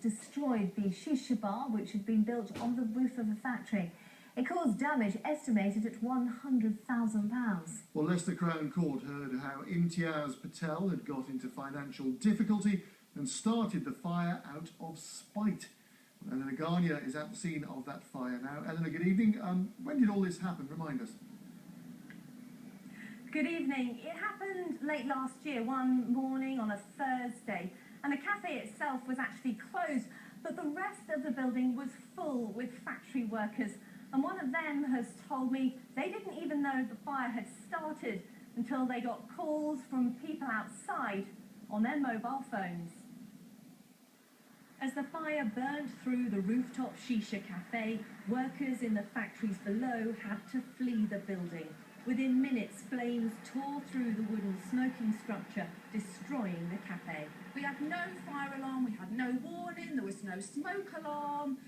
destroyed the shisha bar, which had been built on the roof of a factory. It caused damage estimated at £100,000. Well, Leicester Crown Court heard how Imtiaz Patel had got into financial difficulty and started the fire out of spite. Eleanor Garnier is at the scene of that fire now. Eleanor, good evening. When did all this happen? Remind us. Good evening. It happened late last year, one morning on a Thursday, and the cafe itself was actually closed, but the rest of the building was full with factory workers, and one of them has told me they didn't even know the fire had started until they got calls from people outside on their mobile phones. As the fire burned through the rooftop shisha cafe, workers in the factories below had to flee the building. Within minutes, flames tore through the wooden smoking structure, destroying the cafe. We had no fire alarm, we had no warning, there was no smoke alarm.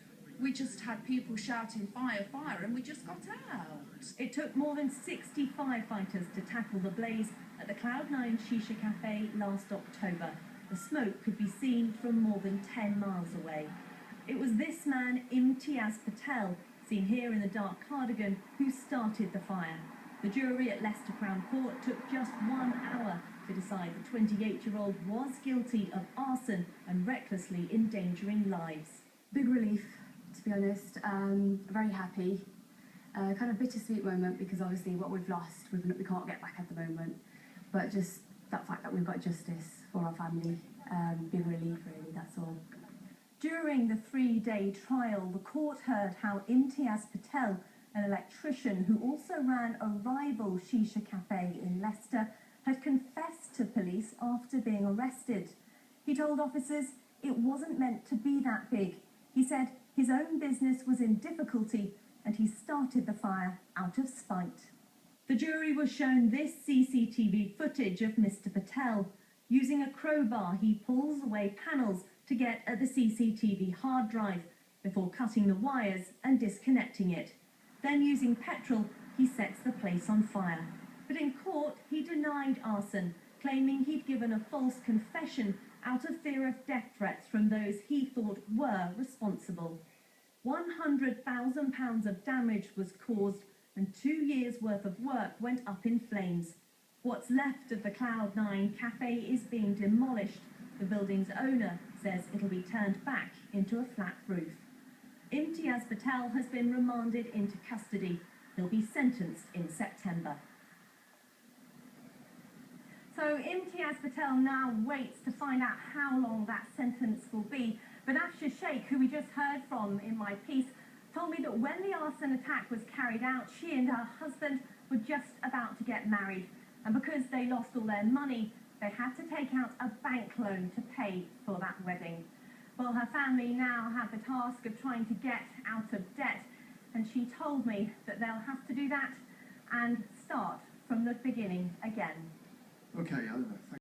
We just had people shouting, fire, fire, and we just got out. It took more than 60 firefighters to tackle the blaze at the Cloud9 Shisha Cafe last October. The smoke could be seen from more than 10 miles away. It was this man, Imtiaz Patel, seen here in the dark cardigan, who started the fire. The jury at Leicester Crown Court took just 1 hour to decide the 28-year-old was guilty of arson and recklessly endangering lives. Big relief, to be honest. Very happy. Kind of bittersweet moment because obviously what we've lost, we can't get back at the moment. But just that fact that we've got justice for our family, big relief really, that's all. During the 3-day trial, the court heard how Imtiaz Patel, an electrician who also ran a rival shisha cafe in Leicester, had confessed to police after being arrested. He told officers it wasn't meant to be that big. He said his own business was in difficulty and he started the fire out of spite. The jury was shown this CCTV footage of Mr. Patel. Using a crowbar, he pulls away panels to get at the CCTV hard drive before cutting the wires and disconnecting it. Then, using petrol, he sets the place on fire. But in court, he denied arson, claiming he'd given a false confession out of fear of death threats from those he thought were responsible. £100,000 of damage was caused and 2 years' worth of work went up in flames. What's left of the Cloud9 cafe is being demolished. The building's owner says it'll be turned back into a flat roof. Imtiaz Patel has been remanded into custody. He'll be sentenced in September. So Imtiaz Patel now waits to find out how long that sentence will be. But Asha Sheikh, who we just heard from in my piece, told me that when the arson attack was carried out, she and her husband were just about to get married. And because they lost all their money, they had to take out a bank loan to pay for that wedding. Well, her family now have the task of trying to get out of debt, and she told me that they'll have to do that and start from the beginning again. Okay, Eleanor.